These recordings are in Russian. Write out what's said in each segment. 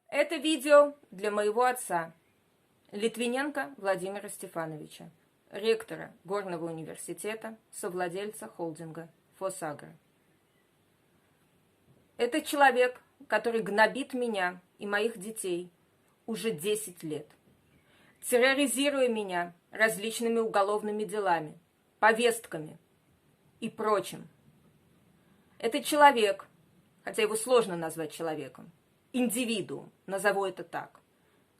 Это видео для моего отца, Литвиненко Владимира Стефановича, ректора Горного университета, совладельца холдинга «Фосагро». Это человек, который гнобит меня и моих детей уже 10 лет, терроризируя меня различными уголовными делами, повестками и прочим. Это человек, хотя его сложно назвать человеком, индивидуум, назову это так,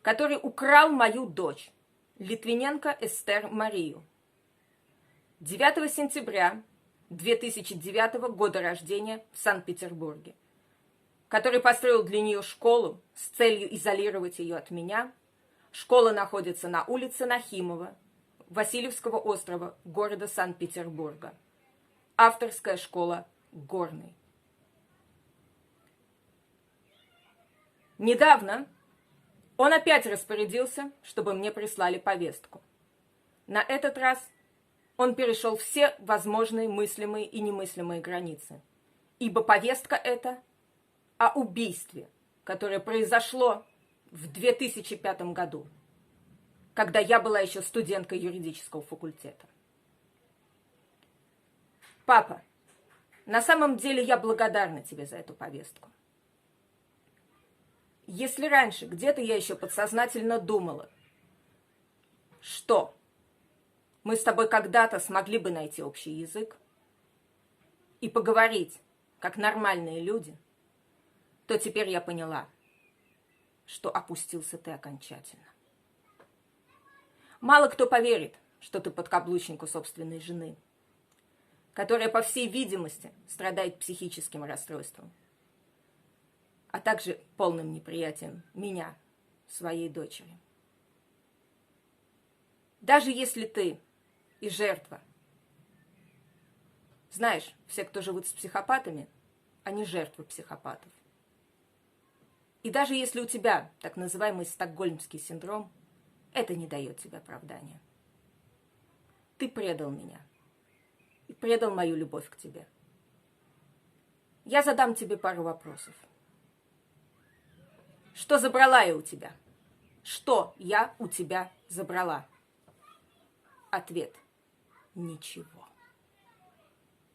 который украл мою дочь, Литвиненко Эстер Марию. 9 сентября 2009 года рождения в Санкт-Петербурге, который построил для нее школу с целью изолировать ее от меня. Школа находится на улице Нахимова, Васильевского острова, города Санкт-Петербурга. Авторская школа Горный. Недавно он опять распорядился, чтобы мне прислали повестку. На этот раз он перешел все возможные мыслимые и немыслимые границы, ибо повестка эта о убийстве, которое произошло в 2005 году, когда я была еще студенткой юридического факультета. Папа, на самом деле я благодарна тебе за эту повестку. Если раньше где-то я еще подсознательно думала, что мы с тобой когда-то смогли бы найти общий язык и поговорить, как нормальные люди, то теперь я поняла, что опустился ты окончательно. Мало кто поверит, что ты подкаблучник у собственной жены, которая, по всей видимости, страдает психическим расстройством, а также полным неприятием меня, своей дочери. Даже если ты и жертва. Знаешь, все, кто живут с психопатами, они жертвы психопатов. И даже если у тебя так называемый стокгольмский синдром, это не дает тебе оправдания. Ты предал меня и предал мою любовь к тебе. Я задам тебе пару вопросов. Что забрала я у тебя? Что я у тебя забрала? Ответ. Ничего.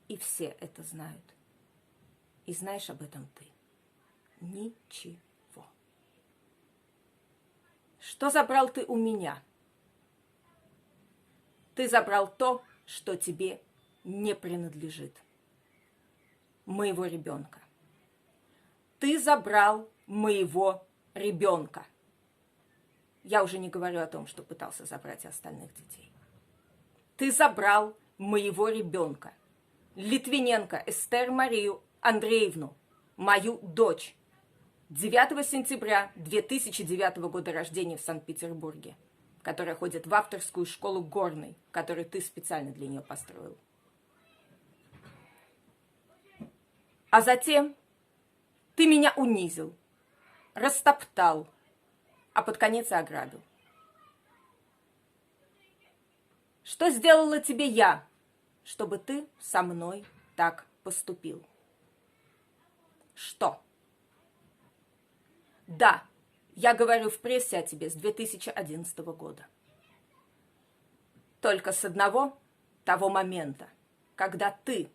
И все это знают. И знаешь об этом ты. Ничего. Что забрал ты у меня? Ты забрал то, что тебе не принадлежит. Моего ребенка. Ты забрал моего ребенка. Я уже не говорю о том, что пытался забрать остальных детей. Ты забрал моего ребенка, Литвиненко Эстер Марию Андреевну, мою дочь, 9 сентября 2009 года рождения в Санкт-Петербурге, которая ходит в авторскую школу Горный, которую ты специально для нее построил. А затем ты меня унизил, растоптал, а под конец и ограбил. Что сделала тебе я, чтобы ты со мной так поступил? Что? Да, я говорю в прессе о тебе с 2011 года. Только с одного того момента, когда ты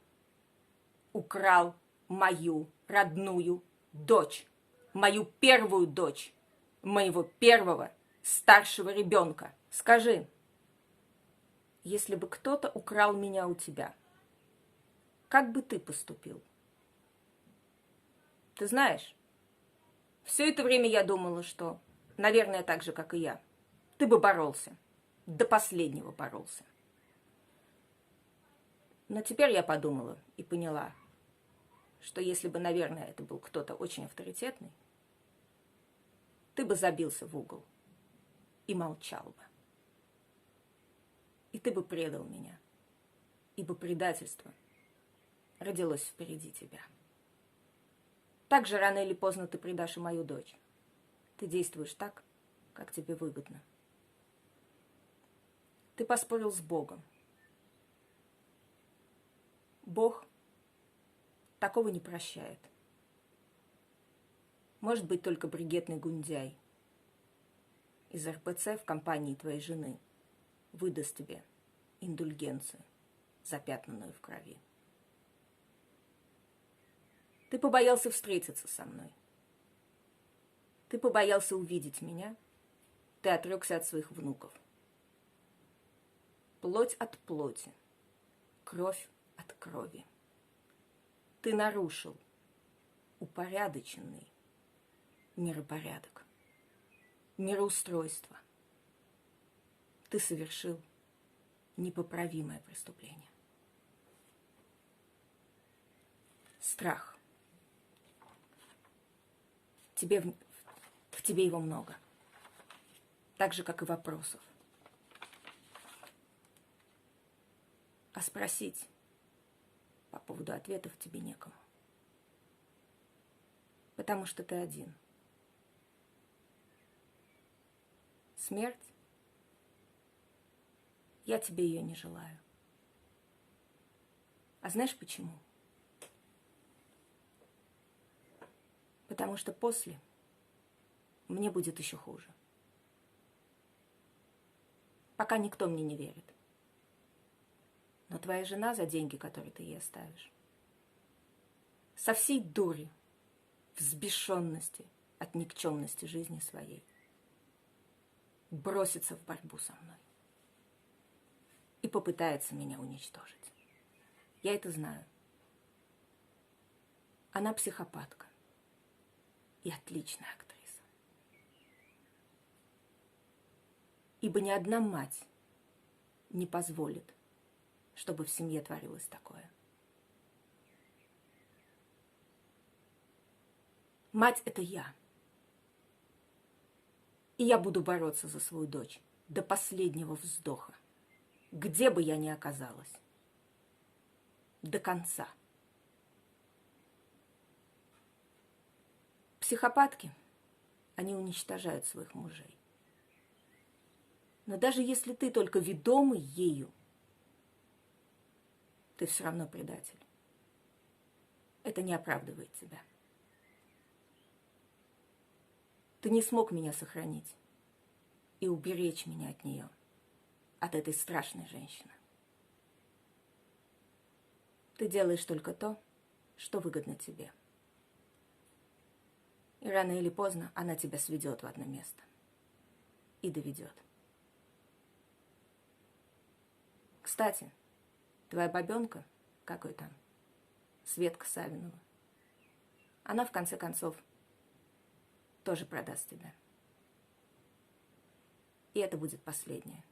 украл мою родную дочь, мою первую дочь, моего первого старшего ребенка. Скажи, если бы кто-то украл меня у тебя, как бы ты поступил? Ты знаешь, все это время я думала, что, наверное, так же, как и я, ты бы боролся, до последнего боролся. Но теперь я подумала и поняла, что если бы, наверное, это был кто-то очень авторитетный, ты бы забился в угол и молчал бы. И ты бы предал меня, ибо предательство родилось впереди тебя. Так же рано или поздно ты предашь и мою дочь. Ты действуешь так, как тебе выгодно. Ты поспорил с Богом. Бог такого не прощает. может быть только бригетный гундяй из РПЦ в компании твоей жены выдаст тебе индульгенцию, запятнанную в крови. Ты побоялся встретиться со мной. Ты побоялся увидеть меня. Ты отрекся от своих внуков. Плоть от плоти, кровь от крови. Ты нарушил упорядоченный миропорядок, мироустройство. Ты совершил непоправимое преступление. Страх. В тебе его много. Так же, как и вопросов. А спросить по поводу ответов тебе некому. Потому что ты один. Смерть? Я тебе ее не желаю. А знаешь почему? Потому что после мне будет еще хуже. Пока никто мне не верит. Но твоя жена за деньги, которые ты ей оставишь, со всей дури, взбешенности от никчемности жизни своей, бросится в борьбу со мной и попытается меня уничтожить. Я это знаю. Она психопатка и отличная актриса. Ибо ни одна мать не позволит, чтобы в семье творилось такое. Мать – это я. И я буду бороться за свою дочь до последнего вздоха, где бы я ни оказалась. До конца. Психопатки, они уничтожают своих мужей. Но даже если ты только ведомый ею, ты все равно предатель. Это не оправдывает тебя. Ты не смог меня сохранить и уберечь меня от нее, от этой страшной женщины. Ты делаешь только то, что выгодно тебе. И рано или поздно она тебя сведет в одно место и доведет. Кстати, твоя бабенка, как ее там, Светка Савинова, она в конце концов тоже продаст тебя. И это будет последнее.